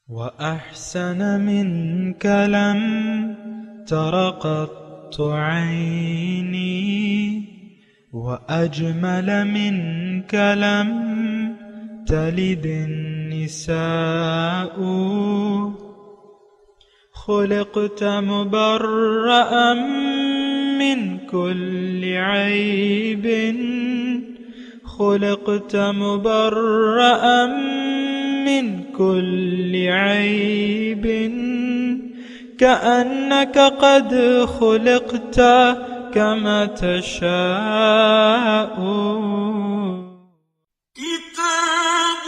وأحسن منك لم تر قط عيني وأجمل منك لم تلد النساء خلقت مبرأ من كل عيب خلقت مبرأ من كل عيب كأنك قد خلقت كما تشاء كتاب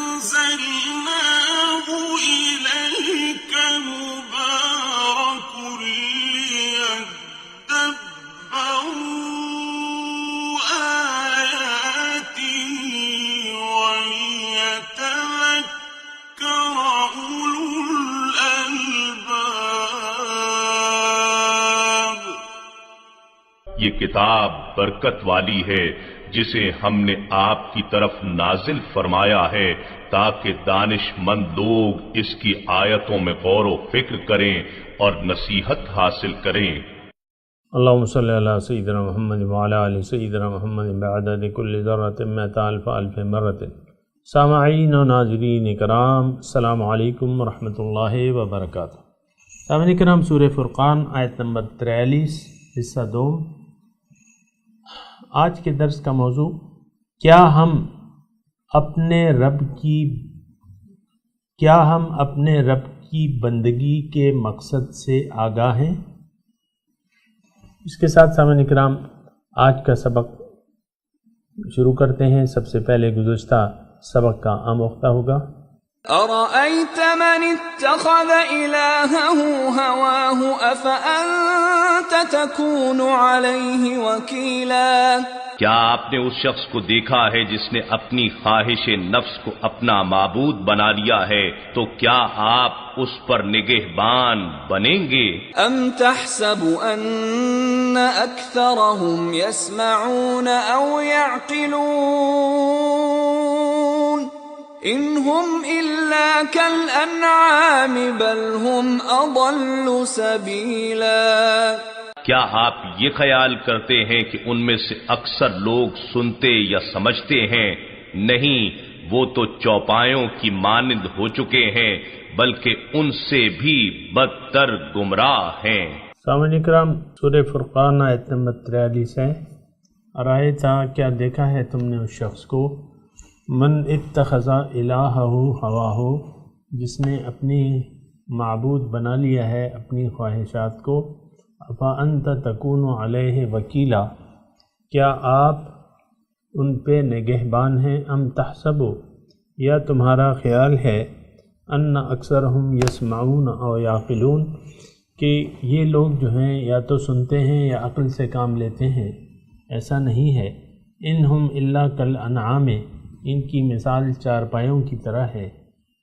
أنزلناه إليك مبارك ليدبروا آياته وليتذكر أولو الألباب. یہ کتاب برکت والی ہے جسے ہم نے آپ کی طرف نازل فرمایا ہے تاکہ دانش مند لوگ اس کی آیتوں میں غور و فکر کریں اور نصیحت حاصل کریں. اللہم صلی علی سیدنا محمد وعلی آل سیدنا محمد بعدد کل ذرۃ مئۃ الف الف مرۃ. سامعین و ناظرین کرام، السلام علیکم ورحمۃ اللہ وبرکاتہ. سامعین کرام، سورہ فرقان آیت نمبر 43 حصہ 2. آج کے درس کا موضوع، کیا ہم اپنے رب کی بندگی کے مقصد سے آگاہ ہیں؟ اس کے ساتھ سامعین کرام آج کا سبق شروع کرتے ہیں. سب سے پہلے گزشتہ سبق کا آموختہ ہوگا. أرأيت من اتخذ إلهه هواه أفأنت تكون عليه وكيلا. کیا آپ نے اس شخص کو دیکھا ہے جس نے اپنی خواہش نفس کو اپنا معبود بنا لیا ہے؟ تو کیا آپ اس پر نگہبان بنیں گے؟ أم تحسب أن أكثرهم يسمعون أو يعقلون إن هم إلا كالأنعام بل هم أضل سبيلا. کیا آپ یہ خیال کرتے ہیں کہ ان میں سے اکثر لوگ سنتے یا سمجھتے ہیں؟ نہیں، وہ تو چوپایوں کی مانند ہو چکے ہیں بلکہ ان سے بھی بدتر گمراہ ہیں. سامعین کرام، سورہ فرقان آیت نمبر 43 ہے. ارائیتا، کیا دیکھا ہے تم نے اس شخص کو، من اتخذ الہہ ہواہ، جس نے اپنی معبود بنا لیا ہے اپنی خواہشات کو. افانت تکون علیہ وکیلا، کیا آپ ان پہ نگہبان ہیں؟ ام تحسب، یا تمہارا خیال ہے، ان اکثرہم یسمعون او یعقلون، کہ یہ لوگ جو ہیں یا تو سنتے ہیں یا عقل سے کام لیتے ہیں؟ ایسا نہیں ہے. انہم الا کالانعام، ان کی مثال چارپایوں کی طرح ہے.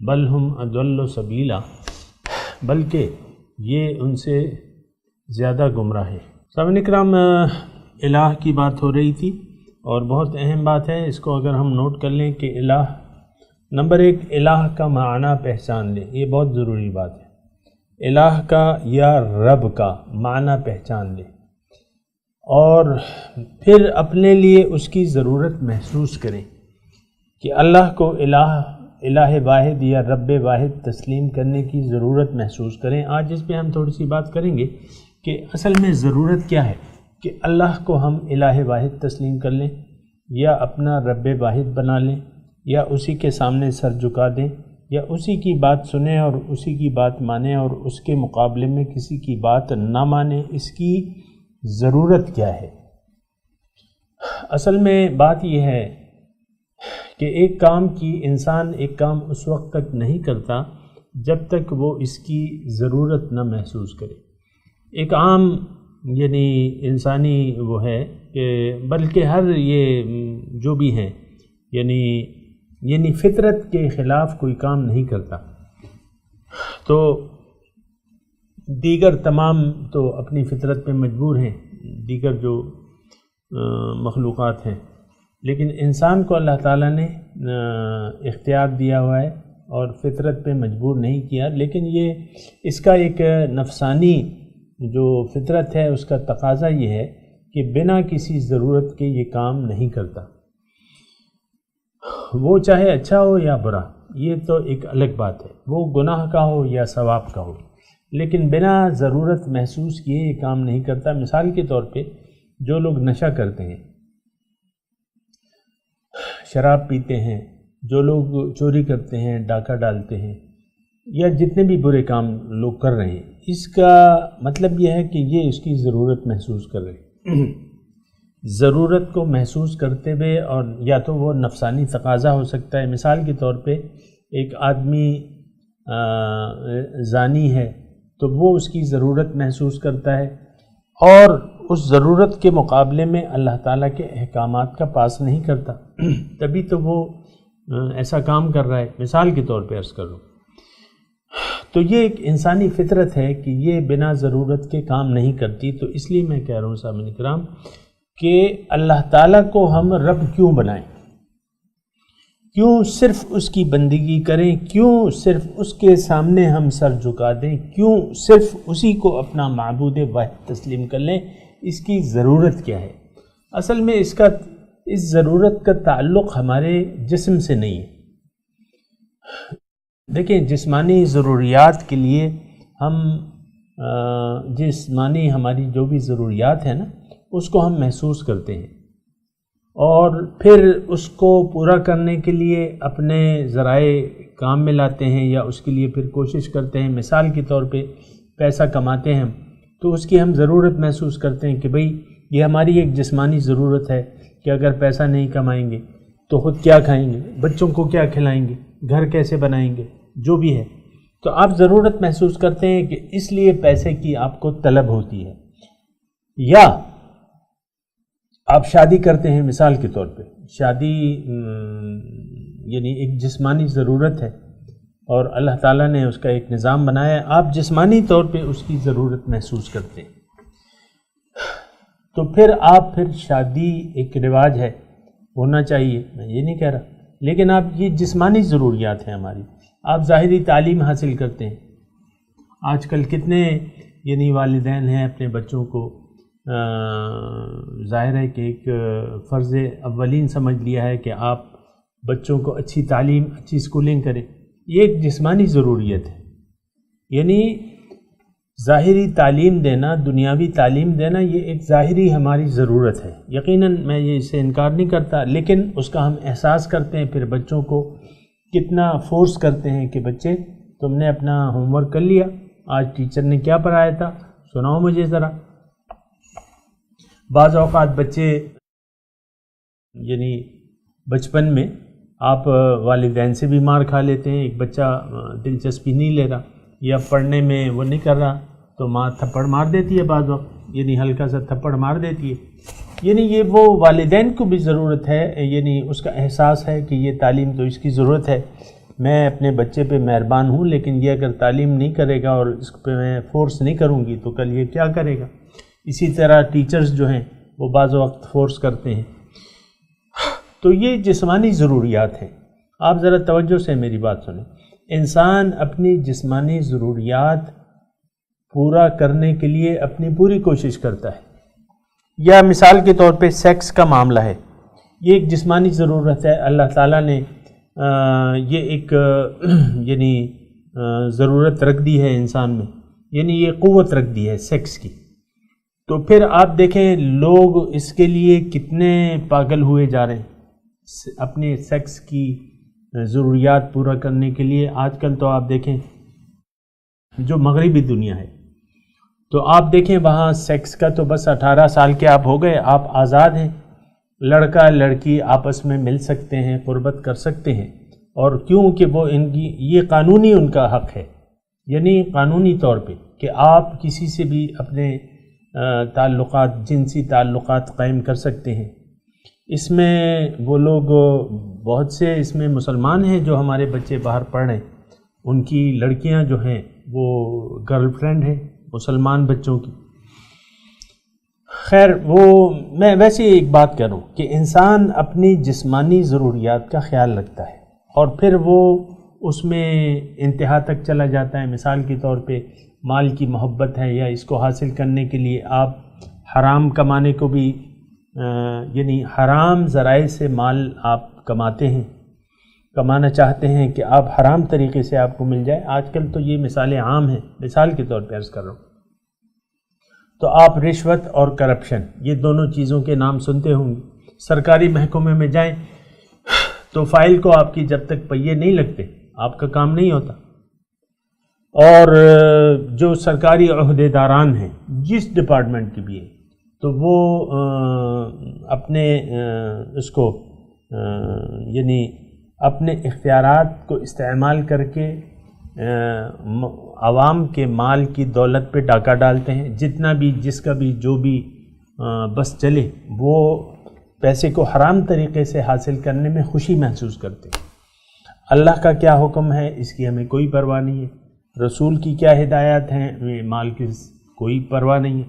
بل ہم اضل سبیلا، بلکہ یہ ان سے زیادہ گمراہ ہے. سامعین کرام، الہ کی بات ہو رہی تھی اور بہت اہم بات ہے. اس کو اگر ہم نوٹ کر لیں کہ الہ، نمبر 1 الہ کا معنی پہچان لیں، یہ بہت ضروری بات ہے. الہ کا یا رب کا معنی پہچان لیں اور پھر اپنے لیے اس کی ضرورت محسوس کریں کہ اللہ کو الہ واحد یا رب واحد تسلیم کرنے کی ضرورت محسوس کریں. آج اس پہ ہم تھوڑی سی بات کریں گے کہ اصل میں ضرورت کیا ہے، کہ اللہ کو ہم الہ واحد تسلیم کر لیں یا اپنا رب واحد بنا لیں یا اسی کے سامنے سر جھکا دیں یا اسی کی بات سنیں اور اسی کی بات مانیں اور اس کے مقابلے میں کسی کی بات نہ مانیں. اس کی ضرورت کیا ہے؟ اصل میں بات یہ ہے کہ ایک کام اس وقت تک نہیں کرتا جب تک وہ اس کی ضرورت نہ محسوس کرے. ایک عام یعنی انسانی وہ ہے کہ بلکہ ہر یہ جو بھی ہیں یعنی فطرت کے خلاف کوئی کام نہیں کرتا. تو دیگر تمام تو اپنی فطرت پہ مجبور ہیں، دیگر جو مخلوقات ہیں، لیکن انسان کو اللہ تعالیٰ نے اختیار دیا ہوا ہے اور فطرت پہ مجبور نہیں کیا، لیکن یہ اس کا ایک نفسانی جو فطرت ہے اس کا تقاضا یہ ہے کہ بنا کسی ضرورت کے یہ کام نہیں کرتا، وہ چاہے اچھا ہو یا برا، یہ تو ایک الگ بات ہے، وہ گناہ کا ہو یا ثواب کا ہو، لیکن بنا ضرورت محسوس کیے یہ کام نہیں کرتا۔ مثال کے طور پہ جو لوگ نشہ کرتے ہیں، شراب پیتے ہیں، جو لوگ چوری کرتے ہیں، ڈاکہ ڈالتے ہیں، یا جتنے بھی برے کام لوگ کر رہے ہیں، اس کا مطلب یہ ہے کہ یہ اس کی ضرورت محسوس کر رہے ہیں۔ ضرورت کو محسوس کرتے ہوئے، اور یا تو وہ نفسانی تقاضا ہو سکتا ہے، مثال کے طور پہ ایک آدمی زانی ہے تو وہ اس کی ضرورت محسوس کرتا ہے، اور اس ضرورت کے مقابلے میں اللہ تعالیٰ کے احکامات کا پاس نہیں کرتا، تبھی تو وہ ایسا کام کر رہا ہے، مثال کے طور پہ عرض کروں۔ تو یہ ایک انسانی فطرت ہے کہ یہ بنا ضرورت کے کام نہیں کرتی۔ تو اس لیے میں کہہ رہا ہوں سامعین کرام کہ اللہ تعالیٰ کو ہم رب کیوں بنائیں، کیوں صرف اس کی بندگی کریں، کیوں صرف اس کے سامنے ہم سر جھکا دیں، کیوں صرف اسی کو اپنا معبود واحد تسلیم کر لیں، اس کی ضرورت کیا ہے؟ اصل میں اس ضرورت کا تعلق ہمارے جسم سے نہیں ہے۔ دیکھیں، جسمانی ضروریات کے لیے ہم جسمانی ہماری جو بھی ضروریات ہیں نا، اس کو ہم محسوس کرتے ہیں، اور پھر اس کو پورا کرنے کے لیے اپنے ذرائع کام میں لاتے ہیں، یا اس کے لیے پھر کوشش کرتے ہیں۔ مثال کے طور پہ پیسہ کماتے ہیں ہم، تو اس کی ہم ضرورت محسوس کرتے ہیں کہ بھئی یہ ہماری ایک جسمانی ضرورت ہے کہ اگر پیسہ نہیں کمائیں گے تو خود کیا کھائیں گے، بچوں کو کیا کھلائیں گے، گھر کیسے بنائیں گے، جو بھی ہے۔ تو آپ ضرورت محسوس کرتے ہیں کہ اس لیے پیسے کی آپ کو طلب ہوتی ہے۔ یا آپ شادی کرتے ہیں، مثال کے طور پہ شادی یعنی ایک جسمانی ضرورت ہے، اور اللہ تعالیٰ نے اس کا ایک نظام بنایا ہے، آپ جسمانی طور پہ اس کی ضرورت محسوس کرتے ہیں۔ تو پھر شادی ایک رواج ہے، ہونا چاہیے، میں یہ نہیں کہہ رہا، لیکن آپ یہ جسمانی ضروریات ہیں ہماری۔ آپ ظاہری تعلیم حاصل کرتے ہیں، آج کل کتنے یعنی والدین ہیں اپنے بچوں کو ظاہر ہے کہ ایک فرض اولین سمجھ لیا ہے کہ آپ بچوں کو اچھی تعلیم، اچھی اسکولنگ کریں، یہ ایک جسمانی ضروریت ہے۔ یعنی ظاہری تعلیم دینا، دنیاوی تعلیم دینا، یہ ایک ظاہری ہماری ضرورت ہے، یقیناً میں یہ اسے انکار نہیں کرتا، لیکن اس کا ہم احساس کرتے ہیں، پھر بچوں کو کتنا فورس کرتے ہیں کہ بچے تم نے اپنا ہوم ورک کر لیا، آج ٹیچر نے کیا پڑھایا تھا سناؤ مجھے ذرا۔ بعض اوقات بچے یعنی بچپن میں آپ والدین سے بھی مار کھا لیتے ہیں، ایک بچہ دلچسپی نہیں لے رہا یا پڑھنے میں وہ نہیں کر رہا تو ماں تھپڑ مار دیتی ہے، بعض وقت یعنی ہلکا سا تھپڑ مار دیتی ہے۔ یعنی یہ وہ والدین کو بھی ضرورت ہے، یعنی اس کا احساس ہے کہ یہ تعلیم تو اس کی ضرورت ہے، میں اپنے بچے پہ مہربان ہوں، لیکن یہ اگر تعلیم نہیں کرے گا اور اس پہ میں فورس نہیں کروں گی تو کل یہ کیا کرے گا۔ اسی طرح ٹیچرز جو ہیں وہ بعض وقت فورس کرتے ہیں۔ تو یہ جسمانی ضروریات ہیں۔ آپ ذرا توجہ سے میری بات سنیں، انسان اپنی جسمانی ضروریات پورا کرنے کے لیے اپنی پوری کوشش کرتا ہے۔ یا مثال کے طور پہ سیکس کا معاملہ ہے، یہ ایک جسمانی ضرورت ہے، اللہ تعالیٰ نے یہ ایک یعنی ضرورت رکھ دی ہے انسان میں، یعنی یہ قوت رکھ دی ہے سیکس کی۔ تو پھر آپ دیکھیں لوگ اس کے لیے کتنے پاگل ہوئے جا رہے ہیں اپنے سیکس کی ضروریات پورا کرنے کے لیے۔ آج کل تو آپ دیکھیں جو مغربی دنیا ہے تو آپ دیکھیں وہاں سیکس کا تو بس 18 سال کے آپ ہو گئے، آپ آزاد ہیں، لڑکا لڑکی آپس میں مل سکتے ہیں، قربت کر سکتے ہیں، اور کیونکہ وہ ان کی یہ قانونی ان کا حق ہے، یعنی قانونی طور پہ کہ آپ کسی سے بھی اپنے تعلقات، جنسی تعلقات قائم کر سکتے ہیں۔ اس میں وہ لوگ بہت سے اس میں مسلمان ہیں جو ہمارے بچے باہر پڑھ رہے ہیں، ان کی لڑکیاں جو ہیں وہ گرل فرینڈ ہیں مسلمان بچوں کی۔ خیر، وہ میں ویسے ایک بات کہہ رہا ہوں کہ انسان اپنی جسمانی ضروریات کا خیال رکھتا ہے، اور پھر وہ اس میں انتہا تک چلا جاتا ہے. مثال کے طور پہ مال کی محبت ہے، یا اس کو حاصل کرنے کے لیے آپ حرام کمانے کو بھی یعنی حرام ذرائع سے مال آپ کماتے ہیں، کمانا چاہتے ہیں کہ آپ حرام طریقے سے آپ کو مل جائے. آج کل تو یہ مثالیں عام ہیں. مثال کے طور پہ عرض کر رہا ہوں تو آپ رشوت اور کرپشن یہ دونوں چیزوں کے نام سنتے ہوں گے. سرکاری محکمے میں جائیں تو فائل کو آپ کی جب تک پہیے نہیں لگتے آپ کا کام نہیں ہوتا. اور جو سرکاری عہدیداران ہیں جس ڈپارٹمنٹ کی بھی ہے تو وہ اپنے اس کو یعنی اپنے اختیارات کو استعمال کر کے عوام کے مال کی دولت پہ ڈاکہ ڈالتے ہیں. جتنا بھی جس کا بھی جو بھی بس چلے وہ پیسے کو حرام طریقے سے حاصل کرنے میں خوشی محسوس کرتے ہیں. اللہ کا کیا حکم ہے اس کی ہمیں کوئی پرواہ نہیں ہے، رسول کی کیا ہدایات ہیں ہمیں مال کی کوئی پرواہ نہیں ہے.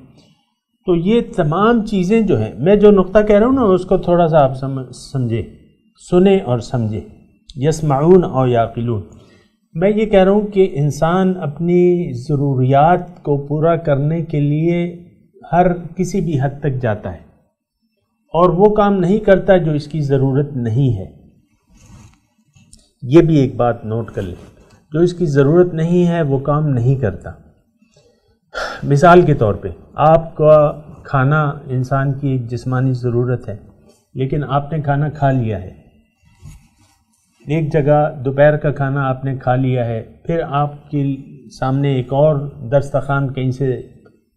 تو یہ تمام چیزیں جو ہیں، میں جو نقطہ کہہ رہا ہوں نا اس کو تھوڑا سا آپ سمجھے، سنیں اور سمجھے. یسمعون او یعقلون، میں یہ کہہ رہا ہوں کہ انسان اپنی ضروریات کو پورا کرنے کے لیے ہر کسی بھی حد تک جاتا ہے اور وہ کام نہیں کرتا جو اس کی ضرورت نہیں ہے. یہ بھی ایک بات نوٹ کر لیں، جو اس کی ضرورت نہیں ہے وہ کام نہیں کرتا. مثال کے طور پہ آپ کا کھانا انسان کی ایک جسمانی ضرورت ہے، لیکن آپ نے کھانا کھا لیا ہے. ایک جگہ دوپہر کا کھانا آپ نے کھا لیا ہے، پھر آپ کے سامنے ایک اور دسترخوان کہیں سے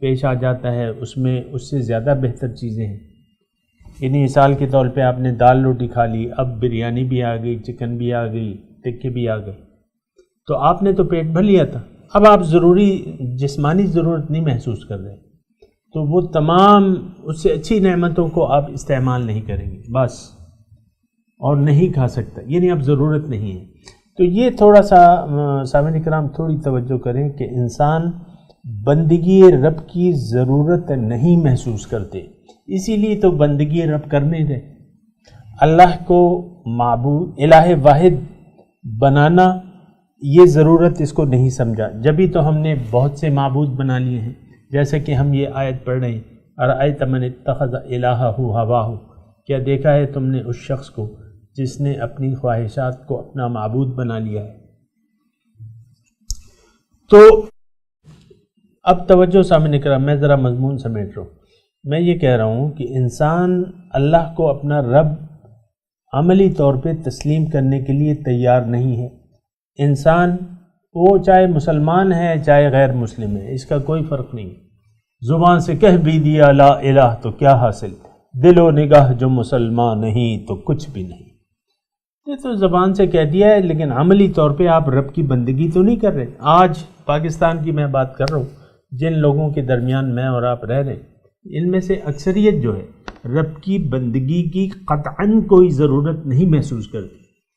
پیش آ جاتا ہے، اس میں اس سے زیادہ بہتر چیزیں ہیں. یعنی مثال کے طور پہ آپ نے دال روٹی کھا لی، اب بریانی بھی آ گئی، چکن بھی آ گئی، ٹکے بھی آ گئے، تو آپ نے تو پیٹ بھر لیا تھا. اب آپ ضروری جسمانی ضرورت نہیں محسوس کر رہے، تو وہ تمام اس سے اچھی نعمتوں کو آپ استعمال نہیں کریں گے بس، اور نہیں کھا سکتا، یعنی اب ضرورت نہیں ہے. تو یہ تھوڑا سا سامعین کرام تھوڑی توجہ کریں کہ انسان بندگی رب کی ضرورت نہیں محسوس کرتے، اسی لیے تو بندگی رب کرنے دیں. اللہ کو معبود الہ واحد بنانا یہ ضرورت اس کو نہیں سمجھا، جبھی تو ہم نے بہت سے معبود بنا لیے ہیں. جیسے کہ ہم یہ آیت پڑھ رہے ہیں، ارأیت من اتخذ الہہ ہواہ، کیا دیکھا ہے تم نے اس شخص کو جس نے اپنی خواہشات کو اپنا معبود بنا لیا ہے. تو اب توجہ سامنے کرا، میں ذرا مضمون سمیٹ رہا ہوں. میں یہ کہہ رہا ہوں کہ انسان اللہ کو اپنا رب عملی طور پہ تسلیم کرنے کے لیے تیار نہیں ہے. انسان وہ چاہے مسلمان ہے چاہے غیر مسلم ہے، اس کا کوئی فرق نہیں. زبان سے کہہ بھی دیا لا الہ تو کیا حاصل، دل و نگاہ جو مسلمان نہیں تو کچھ بھی نہیں. یہ تو زبان سے کہہ دیا ہے، لیکن عملی طور پہ آپ رب کی بندگی تو نہیں کر رہے. آج پاکستان کی میں بات کر رہا ہوں، جن لوگوں کے درمیان میں اور آپ رہ رہے ہیں، ان میں سے اکثریت جو ہے رب کی بندگی کی قطعاً کوئی ضرورت نہیں محسوس کرتی.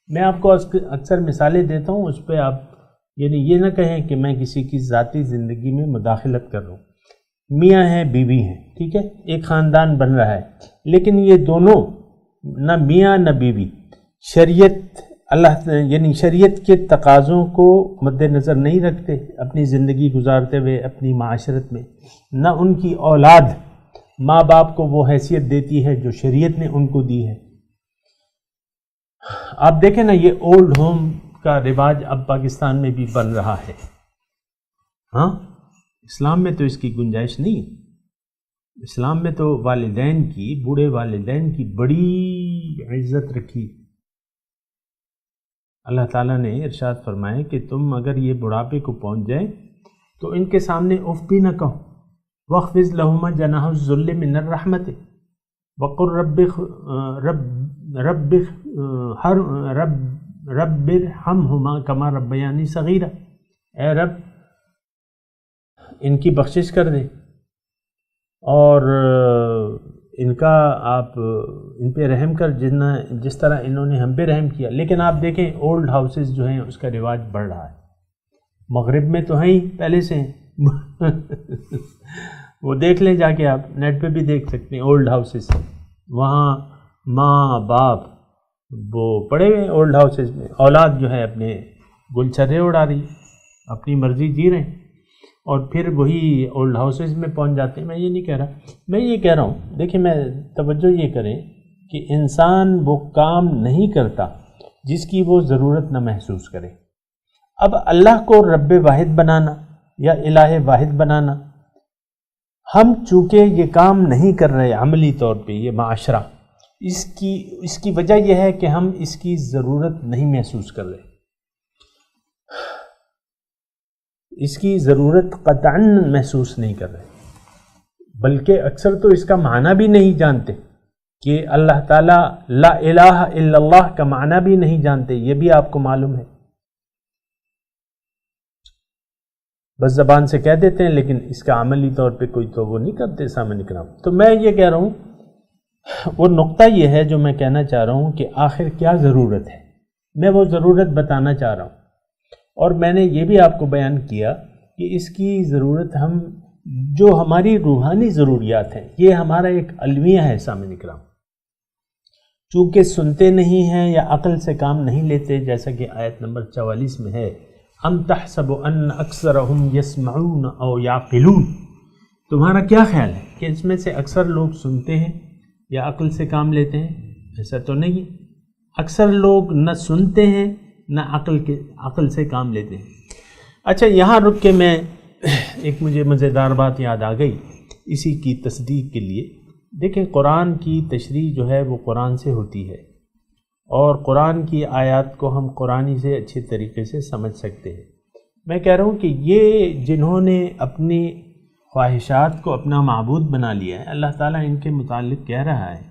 میں آپ کو اکثر مثالیں دیتا ہوں، اس پہ آپ یعنی یہ نہ کہیں کہ میں کسی کی ذاتی زندگی میں مداخلت کر رہا ہوں. میاں ہیں بیوی ہیں، ٹھیک ہے، ایک خاندان بن رہا ہے، لیکن یہ دونوں نہ میاں نہ بیوی شریعت اللہ یعنی شریعت کے تقاضوں کو مد نظر نہیں رکھتے اپنی زندگی گزارتے ہوئے اپنی معاشرت میں. نہ ان کی اولاد ماں باپ کو وہ حیثیت دیتی ہے جو شریعت نے ان کو دی ہے. آپ دیکھیں نا، یہ اولڈ ہوم کا رواج اب پاکستان میں بھی بن رہا ہے. ہاں، اسلام میں تو اس کی گنجائش نہیں ہے. اسلام میں تو والدین کی، بوڑھے والدین کی بڑی عزت رکھی. اللہ تعالیٰ نے ارشاد فرمایا کہ تم اگر یہ بڑھاپے کو پہنچ جائے تو ان کے سامنے اف بھی نہ کہو. وَخْفِضْ لَهُمَا جَنَاحَ الذُّلِّ مِنَ الرَّحْمَةِ وَقُلْ رَبِّ ارْحَمْهُمَا كَمَا رَبَّيَانِي صَغِيرًا. اے رب ان کی بخشش کر دے اور ان کا آپ ان پہ رحم کر جس طرح انہوں نے ہم پہ رحم کیا. لیکن آپ دیکھیں اولڈ ہاؤسز جو ہیں اس کا رواج بڑھ رہا ہے. مغرب میں تو ہیں ہی پہلے سے ہیں وہ دیکھ لیں، جا کے آپ نیٹ پہ بھی دیکھ سکتے ہیں اولڈ ہاؤسز. وہاں ماں باپ وہ پڑے ہوئے اولڈ ہاؤسز میں، اولاد جو ہے اپنے گلچرے اڑا رہی ہے، اپنی مرضی جی رہے ہیں، اور پھر وہی اولڈ ہاؤسز میں پہنچ جاتے ہیں۔ میں یہ نہیں کہہ رہا، میں یہ کہہ رہا ہوں، دیکھیں میں توجہ یہ کریں کہ انسان وہ کام نہیں کرتا جس کی وہ ضرورت نہ محسوس کرے۔ اب اللہ کو رب واحد بنانا یا الہ واحد بنانا، ہم چونکہ یہ کام نہیں کر رہے عملی طور پہ، یہ معاشرہ، اس کی وجہ یہ ہے کہ ہم اس کی ضرورت نہیں محسوس کر رہے، اس کی ضرورت قطعاً محسوس نہیں کر رہے، بلکہ اکثر تو اس کا معنی بھی نہیں جانتے کہ اللہ تعالیٰ لا الہ الا اللہ کا معنی بھی نہیں جانتے، یہ بھی آپ کو معلوم ہے، بس زبان سے کہہ دیتے ہیں لیکن اس کا عملی طور پہ کوئی تو وہ نہیں کرتے سامنے کرام۔ تو میں یہ کہہ رہا ہوں، وہ نقطہ یہ ہے جو میں کہنا چاہ رہا ہوں کہ آخر کیا ضرورت ہے، میں وہ ضرورت بتانا چاہ رہا ہوں، اور میں نے یہ بھی آپ کو بیان کیا کہ اس کی ضرورت ہم جو ہماری روحانی ضروریات ہیں، یہ ہمارا ایک المیہ ہے سامنے کرام، چونکہ سنتے نہیں ہیں یا عقل سے کام نہیں لیتے، جیسا کہ آیت نمبر 44 میں ہے، ام تحسب ان اکثرهم یسمعون او یعقلون، تمہارا کیا خیال ہے کہ اس میں سے اکثر لوگ سنتے ہیں یا عقل سے کام لیتے ہیں؟ ایسا تو نہیں، اکثر لوگ نہ سنتے ہیں نہ عقل سے کام لیتے ہیں۔ اچھا یہاں رک کے میں ایک مجھے مزیدار بات یاد آ گئی اسی کی تصدیق کے لیے۔ دیکھیں قرآن کی تشریح جو ہے وہ قرآن سے ہوتی ہے، اور قرآن کی آیات کو ہم قرآنی سے اچھے طریقے سے سمجھ سکتے ہیں۔ میں کہہ رہا ہوں کہ یہ جنہوں نے اپنی خواہشات کو اپنا معبود بنا لیا ہے، اللہ تعالیٰ ان کے متعلق کہہ رہا ہے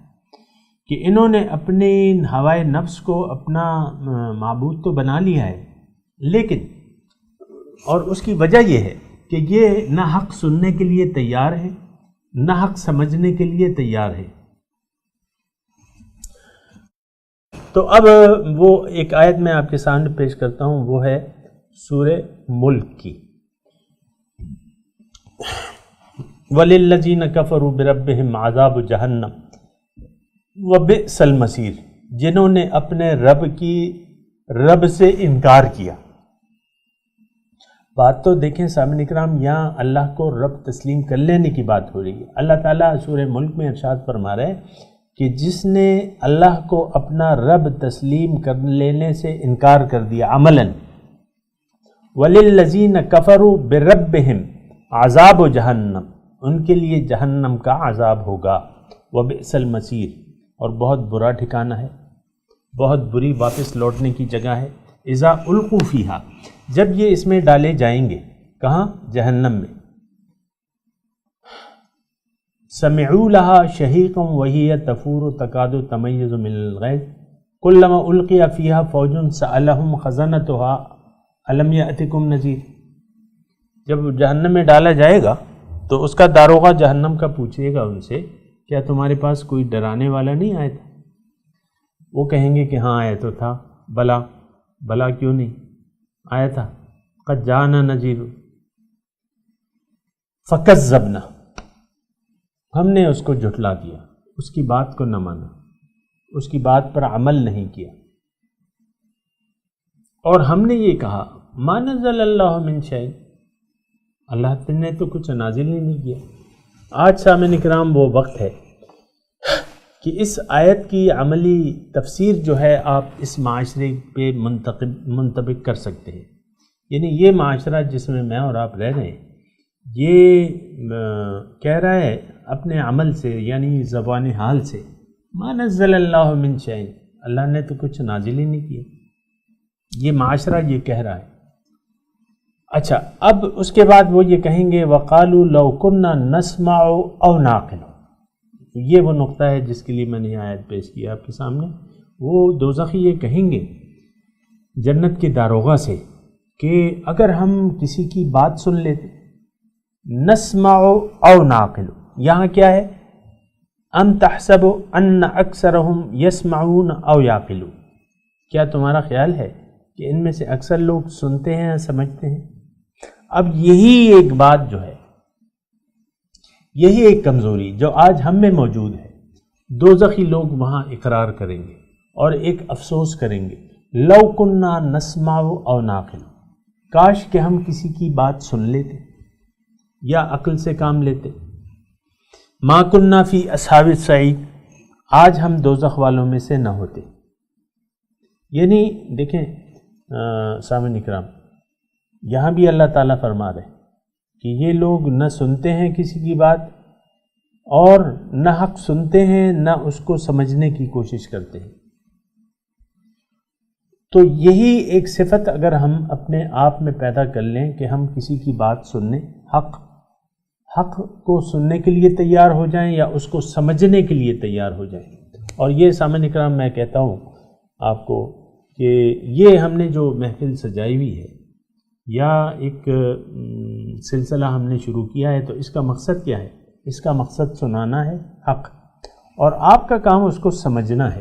کہ انہوں نے اپنے ہوائے نفس کو اپنا معبود تو بنا لیا ہے، لیکن اور اس کی وجہ یہ ہے کہ یہ نہ حق سننے کے لیے تیار ہے نہ حق سمجھنے کے لیے تیار ہے۔ تو اب وہ ایک آیت میں آپ کے سامنے پیش کرتا ہوں، وہ ہے سورہ ملک کی، وَلِلَّذِينَ كَفَرُوا بِرَبِّهِمْ عَذَابُ جَهَنَّمَ وَبِئْسَ الْمَصِيرُ، جنہوں نے اپنے رب سے انکار کیا۔ بات تو دیکھیں سامعین کرام، یہاں اللہ کو رب تسلیم کر لینے کی بات ہو رہی ہے۔ اللہ تعالیٰ سورہ ملک میں ارشاد فرما رہے ہیں کہ جس نے اللہ کو اپنا رب تسلیم کر لینے سے انکار کر دیا عملاً، وَلِلَّذِينَ كَفَرُوا بِرَبِّهِمْ عَذَابُ جَهَنَّمَ، ان کے لیے جہنم کا عذاب ہوگا، وَبِئْسَ الْمَصِيرُ، اور بہت برا ٹھکانہ ہے، بہت بری واپس لوٹنے کی جگہ ہے۔ اذا القوا فیها، جب یہ اس میں ڈالے جائیں گے، کہاں؟ جہنم میں۔ سمعوا لها شہیقا وہی تفور تکاد تمیز من الغیظ کلما القی فیها فوج سألهم خزنتها الم یأتکم نذیر، جب جہنم میں ڈالا جائے گا تو اس کا داروغہ جہنم کا پوچھے گا ان سے، کیا تمہارے پاس کوئی ڈرانے والا نہیں آیا تھا؟ وہ کہیں گے کہ ہاں آیا تو تھا، بلا کیوں نہیں آیا تھا، قد جانا نذیر فکذبنا، ہم نے اس کو جھٹلا دیا، اس کی بات کو نہ مانا، اس کی بات پر عمل نہیں کیا، اور ہم نے یہ کہا ما نزل اللہ من شیء، اللہ نے تو کچھ نازل ہی نہیں کیا۔ آج سامعین کرام وہ وقت ہے کہ اس آیت کی عملی تفسیر جو ہے آپ اس معاشرے پہ منطبق کر سکتے ہیں، یعنی یہ معاشرہ جس میں اور آپ رہ رہے ہیں، یہ کہہ رہا ہے اپنے عمل سے، یعنی زبان حال سے، ما نزل اللہ من شیء، اللہ نے تو کچھ نازل ہی نہیں کیا، یہ معاشرہ یہ کہہ رہا ہے۔ اچھا، اب اس کے بعد وہ یہ کہیں گے وَقَالُوا لَوْ كُنَّا نَسْمَعُ أَوْ نَعْقِلُ، یہ وہ نقطہ ہے جس کے لیے میں نے آیت پیش کی آپ کے سامنے۔ وہ دوزخی یہ کہیں گے جنت کے داروغہ سے کہ اگر ہم کسی کی بات سن لیتے، نسمع او نعقل، یہاں کیا ہے؟ ام تحسب ان اکثرهم یسمعون او یعقلون، کیا تمہارا خیال ہے کہ ان میں سے اکثر لوگ سنتے ہیں یا سمجھتے ہیں؟ اب یہی ایک بات جو ہے، یہی ایک کمزوری جو آج ہم میں موجود ہے، دوزخی لوگ وہاں اقرار کریں گے اور ایک افسوس کریں گے، لو کننا نسمع او نعقل، کاش کہ ہم کسی کی بات سن لیتے یا عقل سے کام لیتے. ما کننا فی اصحاب السعیر، آج ہم دوزخ والوں میں سے نہ ہوتے. یعنی دیکھیں سامعین اکرام، یہاں بھی اللہ تعالیٰ فرما رہے ہیں کہ یہ لوگ نہ سنتے ہیں کسی کی بات اور نہ حق سنتے ہیں، نہ اس کو سمجھنے کی کوشش کرتے ہیں. تو یہی ایک صفت اگر ہم اپنے آپ میں پیدا کر لیں کہ ہم کسی کی بات سننے، حق کو سننے کے لیے تیار ہو جائیں یا اس کو سمجھنے کے لیے تیار ہو جائیں. اور یہ سامعین اکرام میں کہتا ہوں آپ کو کہ یہ ہم نے جو محفل سجائی ہوئی ہے یا ایک سلسلہ ہم نے شروع کیا ہے، تو اس کا مقصد کیا ہے؟ اس کا مقصد سنانا ہے حق، اور آپ کا کام اس کو سمجھنا ہے.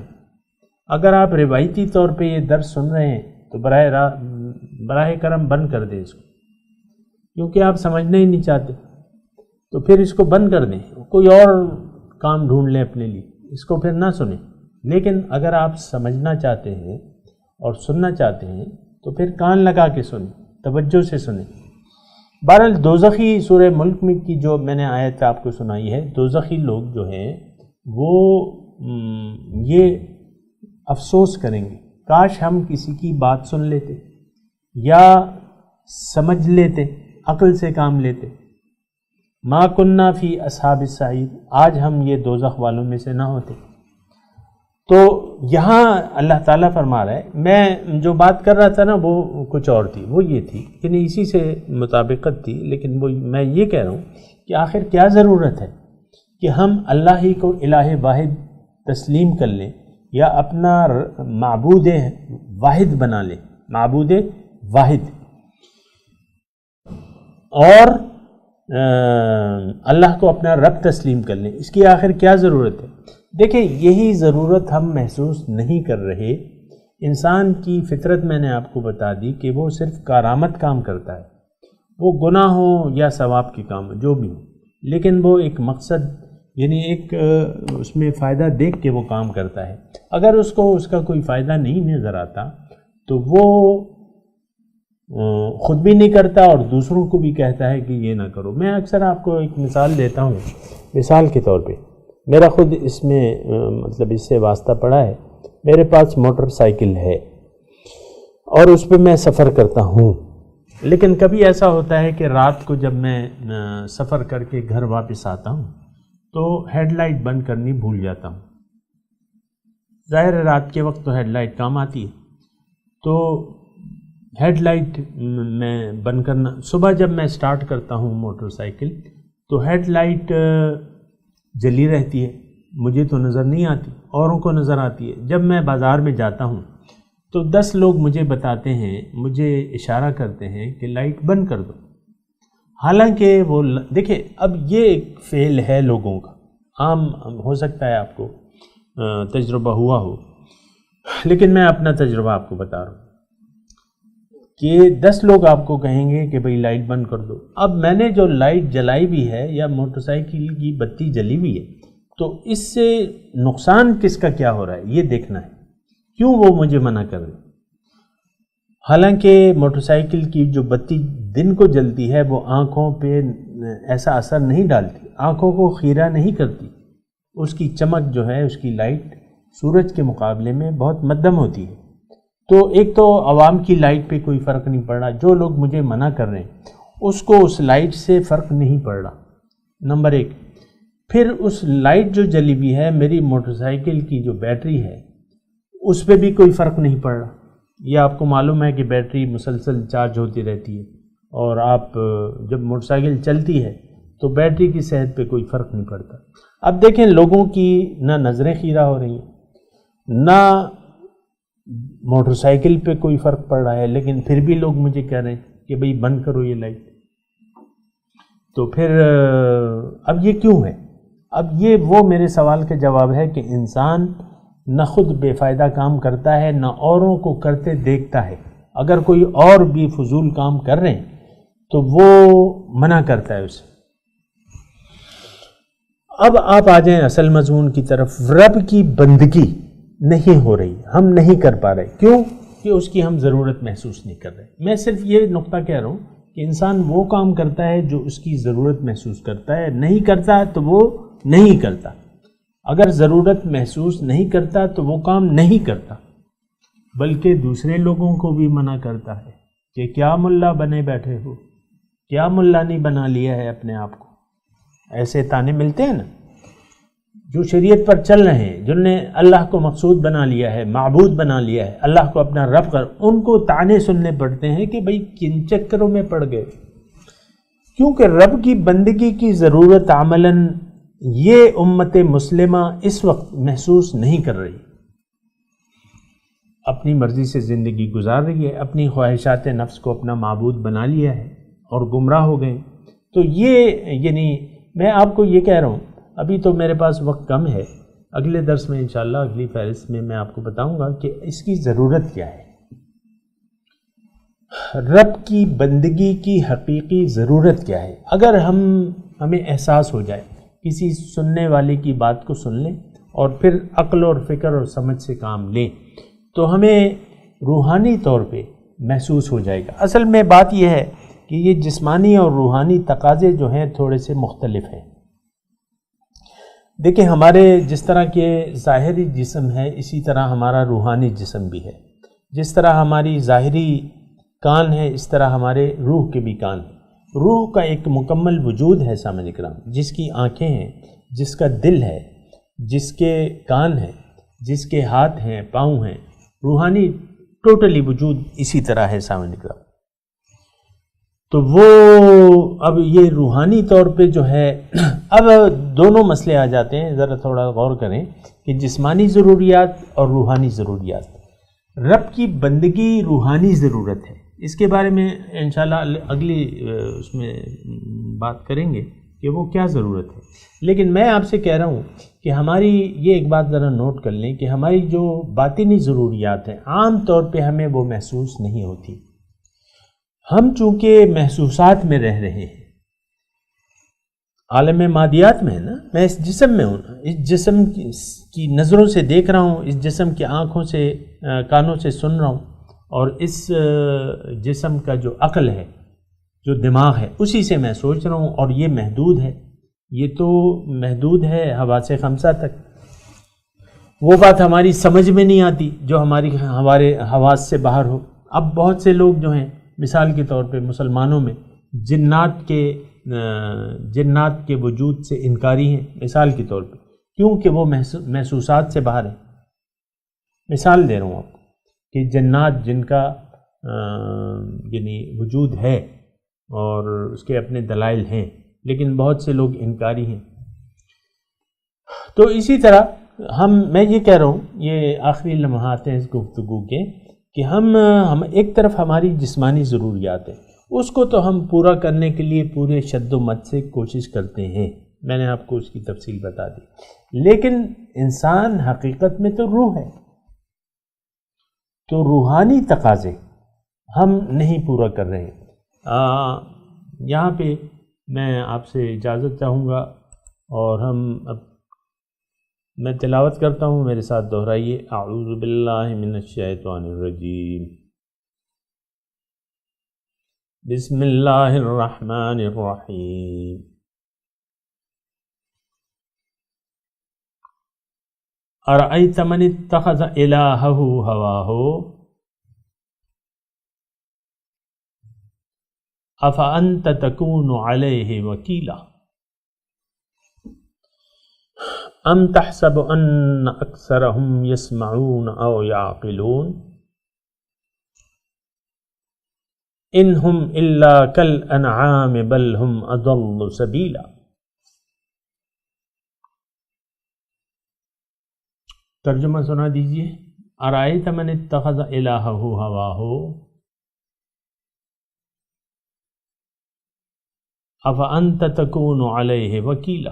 اگر آپ روایتی طور پہ یہ درس سن رہے ہیں تو براہ کرم بند کر دیں اس کو، کیونکہ آپ سمجھنا ہی نہیں چاہتے. تو پھر اس کو بند کر دیں، کوئی اور کام ڈھونڈ لیں اپنے لیے، اس کو پھر نہ سنیں. لیکن اگر آپ سمجھنا چاہتے ہیں اور سننا چاہتے ہیں تو پھر کان لگا کے سنیں، توجہ سے سنیں. بہرحال دوزخی سورہ ملک میں کی جو میں نے آیت آپ کو سنائی ہے، دوزخی لوگ جو ہیں وہ یہ افسوس کریں گے، کاش ہم کسی کی بات سن لیتے یا سمجھ لیتے، عقل سے کام لیتے. ما کننا فی اصحاب السعیر، آج ہم یہ دوزخ والوں میں سے نہ ہوتے. تو یہاں اللہ تعالیٰ فرما رہا ہے، میں جو بات کر رہا تھا نا وہ کچھ اور تھی، وہ یہ تھی، یعنی اسی سے مطابقت تھی، لیکن وہ میں یہ کہہ رہا ہوں کہ آخر کیا ضرورت ہے کہ ہم اللہ ہی کو الہ واحد تسلیم کر لیں یا اپنا معبود واحد بنا لیں، معبود واحد، اور اللہ کو اپنا رب تسلیم کر لیں. اس کی آخر کیا ضرورت ہے؟ دیکھیں یہی ضرورت ہم محسوس نہیں کر رہے. انسان کی فطرت میں نے آپ کو بتا دی کہ وہ صرف کارآمد کام کرتا ہے، وہ گناہ ہو یا ثواب کے کام ہو، جو بھی ہو، لیکن وہ ایک مقصد یعنی ایک اس میں فائدہ دیکھ کے وہ کام کرتا ہے. اگر اس کو اس کا کوئی فائدہ نہیں نظر آتا تو وہ خود بھی نہیں کرتا اور دوسروں کو بھی کہتا ہے کہ یہ نہ کرو. میں اکثر آپ کو ایک مثال دیتا ہوں، مثال کے طور پہ میرا خود اس میں مطلب اس سے واسطہ پڑا ہے. میرے پاس موٹر سائیکل ہے اور اس پہ میں سفر کرتا ہوں، لیکن کبھی ایسا ہوتا ہے کہ رات کو جب میں سفر کر کے گھر واپس آتا ہوں تو ہیڈ لائٹ بند کرنی بھول جاتا ہوں. ظاہر ہے رات کے وقت تو ہیڈ لائٹ کام آتی ہے، تو ہیڈ لائٹ میں بند کرنا، صبح جب میں سٹارٹ کرتا ہوں موٹر سائیکل تو ہیڈ لائٹ جلی رہتی ہے، مجھے تو نظر نہیں آتی، اوروں کو نظر آتی ہے. جب میں بازار میں جاتا ہوں تو 10 لوگ مجھے بتاتے ہیں، مجھے اشارہ کرتے ہیں کہ لائٹ بند کر دو، حالانکہ وہ دیکھیں اب یہ ایک فعل ہے لوگوں کا، عام ہو سکتا ہے آپ کو تجربہ ہوا ہو، لیکن میں اپنا تجربہ آپ کو بتا رہا ہوں کہ 10 لوگ آپ کو کہیں گے کہ بھئی لائٹ بند کر دو. اب میں نے جو لائٹ جلائی بھی ہے یا موٹر سائیکل کی بتی جلی ہوئی ہے، تو اس سے نقصان کس کا کیا ہو رہا ہے یہ دیکھنا ہے. کیوں وہ مجھے منع کر رہے؟ حالانکہ موٹر سائیکل کی جو بتی دن کو جلتی ہے وہ آنکھوں پہ ایسا اثر نہیں ڈالتی، آنکھوں کو خیرہ نہیں کرتی. اس کی چمک جو ہے، اس کی لائٹ سورج کے مقابلے میں بہت مدھم ہوتی ہے. تو ایک تو عوام کی لائٹ پہ کوئی فرق نہیں پڑ رہا، جو لوگ مجھے منع کر رہے ہیں اس کو اس لائٹ سے فرق نہیں پڑ رہا، نمبر 1. پھر اس لائٹ جو جلی ہوئی ہے، میری موٹر سائیکل کی جو بیٹری ہے اس پہ بھی کوئی فرق نہیں پڑ رہا. یہ آپ کو معلوم ہے کہ بیٹری مسلسل چارج ہوتی رہتی ہے، اور آپ جب موٹر سائیکل چلتی ہے تو بیٹری کی صحت پہ کوئی فرق نہیں پڑتا. اب دیکھیں لوگوں کی نہ نظریں خیرہ ہو رہی ہیں، نہ موٹر سائیکل پہ کوئی فرق پڑ رہا ہے، لیکن پھر بھی لوگ مجھے کہہ رہے ہیں کہ بھئی بند کرو یہ لائٹ. تو پھر اب یہ کیوں ہے؟ اب یہ وہ میرے سوال کا جواب ہے کہ انسان نہ خود بے فائدہ کام کرتا ہے، نہ اوروں کو کرتے دیکھتا ہے. اگر کوئی اور بھی فضول کام کر رہے ہیں تو وہ منع کرتا ہے اسے. اب آپ آ جائیں اصل مضمون کی طرف. رب کی بندگی نہیں ہو رہی، ہم نہیں کر پا رہے. کیوں؟ کہ اس کی ہم ضرورت محسوس نہیں کر رہے. میں صرف یہ نقطہ کہہ رہا ہوں کہ انسان وہ کام کرتا ہے جو اس کی ضرورت محسوس کرتا ہے، نہیں کرتا تو وہ نہیں کرتا. اگر ضرورت محسوس نہیں کرتا تو وہ کام نہیں کرتا، بلکہ دوسرے لوگوں کو بھی منع کرتا ہے کہ کیا ملا بنے بیٹھے ہو، کیا ملا نہیں بنا لیا ہے اپنے آپ کو. ایسے تانے ملتے ہیں نا. جو شریعت پر چل رہے ہیں، جن نے اللہ کو مقصود بنا لیا ہے، معبود بنا لیا ہے، اللہ کو اپنا رب کر، ان کو تانے سننے پڑتے ہیں کہ بھئی کن چکروں میں پڑ گئے. کیونکہ رب کی بندگی کی ضرورت عملاً یہ امت مسلمہ اس وقت محسوس نہیں کر رہی. اپنی مرضی سے زندگی گزار رہی ہے، اپنی خواہشات نفس کو اپنا معبود بنا لیا ہے اور گمراہ ہو گئے. تو یہ یعنی میں آپ کو یہ کہہ رہا ہوں، ابھی تو میرے پاس وقت کم ہے، اگلے درس میں انشاءاللہ اگلی فہرست میں آپ کو بتاؤں گا کہ اس کی ضرورت کیا ہے. رب کی بندگی کی حقیقی ضرورت کیا ہے. اگر ہمیں احساس ہو جائے، کسی سننے والے کی بات کو سن لیں اور پھر عقل اور فکر اور سمجھ سے کام لیں تو ہمیں روحانی طور پہ محسوس ہو جائے گا. اصل میں بات یہ ہے کہ یہ جسمانی اور روحانی تقاضے جو ہیں تھوڑے سے مختلف ہیں. دیکھیں، ہمارے جس طرح کے ظاہری جسم ہے اسی طرح ہمارا روحانی جسم بھی ہے. جس طرح ہماری ظاہری کان ہے اس طرح ہمارے روح کے بھی کان ہیں. روح کا ایک مکمل وجود ہے سامعین کرام، جس کی آنکھیں ہیں، جس کا دل ہے، جس کے کان ہیں، جس کے ہاتھ ہیں، پاؤں ہیں. روحانی ٹوٹلی وجود اسی طرح ہے سامعین کرام. تو وہ اب یہ روحانی طور پہ جو ہے اب دونوں مسئلے آ جاتے ہیں. ذرا تھوڑا غور کریں کہ جسمانی ضروریات اور روحانی ضروریات. رب کی بندگی روحانی ضرورت ہے، اس کے بارے میں انشاءاللہ اگلی اس میں بات کریں گے کہ وہ کیا ضرورت ہے. لیکن میں آپ سے کہہ رہا ہوں کہ ہماری یہ ایک بات ذرا نوٹ کر لیں کہ ہماری جو باطنی ضروریات ہیں عام طور پہ ہمیں وہ محسوس نہیں ہوتی. ہم چونکہ محسوسات میں رہ رہے ہیں، عالم مادیات میں ہے نا. میں اس جسم میں ہوں نا، اس جسم کی نظروں سے دیکھ رہا ہوں، اس جسم کی آنکھوں سے کانوں سے سن رہا ہوں، اور اس جسم کا جو عقل ہے، جو دماغ ہے، اسی سے میں سوچ رہا ہوں. اور یہ محدود ہے، یہ تو محدود ہے حواس خمسہ تک. وہ بات ہماری سمجھ میں نہیں آتی جو ہمارے حواس سے باہر ہو. اب بہت سے لوگ جو ہیں مثال کے طور پہ مسلمانوں میں جنات کے وجود سے انکاری ہیں مثال کے طور پہ، کیونکہ وہ محسوسات سے باہر ہیں. مثال دے رہا ہوں آپ کو کہ جنات جن کا یعنی وجود ہے اور اس کے اپنے دلائل ہیں، لیکن بہت سے لوگ انکاری ہیں. تو اسی طرح میں یہ کہہ رہا ہوں، یہ آخری لمحات ہیں اس گفتگو کے، کہ ہم ایک طرف ہماری جسمانی ضروریات ہیں، اس کو تو ہم پورا کرنے کے لیے پورے شد و مت سے کوشش کرتے ہیں. میں نے آپ کو اس کی تفصیل بتا دی. لیکن انسان حقیقت میں تو روح ہے، تو روحانی تقاضے ہم نہیں پورا کر رہے ہیں. یہاں پہ میں آپ سے اجازت چاہوں گا اور میں تلاوت کرتا ہوں، میرے ساتھ دہرائیے. اعوذ باللہ من الشیطان الرجیم، بسم اللہ الرحمن الرحیم. ارأیت من اتخذ الہہ ہواہ افانت تکون علیہ وکیلا ام تحسب ان اکثرهم یسمعون او یعقلون انہم الا کالانعام بل ہم اضل سبیلا. ترجمہ سنا دیجئے. ارائیت من اتخذ الہہ ہواہ افانت تکون علیہ وکیلا.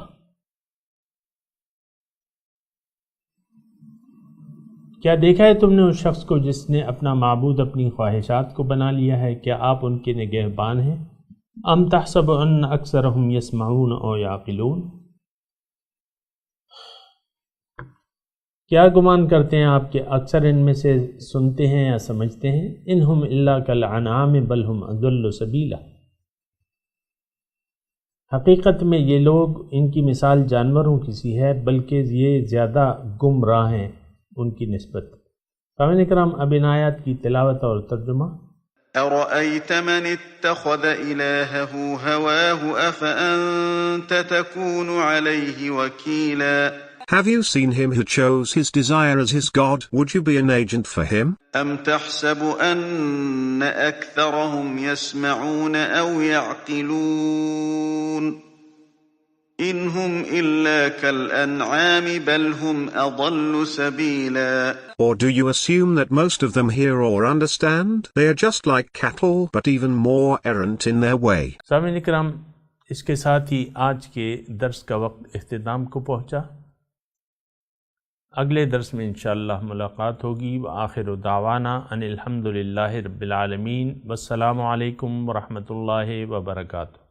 کیا دیکھا ہے تم نے اس شخص کو جس نے اپنا معبود اپنی خواہشات کو بنا لیا ہے؟ کیا آپ ان کے نگہبان ہیں؟ ام تحسب ان اکثرهم یسمعون او یعقلون. کیا گمان کرتے ہیں آپ کہ اکثر ان میں سے سنتے ہیں یا سمجھتے ہیں؟ انہم الا کالانعام بل ہم اضل سبیلا، حقیقت میں یہ لوگ، ان کی مثال جانوروں کی سی ہے، بلکہ یہ زیادہ گمراہ ہیں ان کی نسبت۔ سامعین کرام، اب ان آیات کی تلاوت اور ترجمہ۔ أَرَأَيْتَ مَنِ اتَّخَذَ إِلَٰهَهُ هَوَاهُ أَفَأَنتَ تَكُونُ عَلَيْهِ وَكِيلًا Have you seen him who chose his desire as his God? Would you be an agent for him? أَمْ تَحْسَبُ أَنَّ أَكْثَرَهُمْ يَسْمَعُونَ أَوْ يَعْقِلُونَ إِنْ هُمْ إِلَّا كَالْأَنْعَامِ بَلْ هُمْ أَضَلُّ سَبِيلًا Or do you assume that most of them hear or understand? They are just like cattle, but even more errant in their way. سامعین کرام، اس کے ساتھ ہی آج کے درس کا وقت اختتام کو پہنچا۔ اگلے درس میں انشاءاللہ ملاقات ہوگی۔ وآخر دعوانا ان الحمد للہ رب العالمین، والسلام علیکم ورحمۃ اللہ وبرکاتہ۔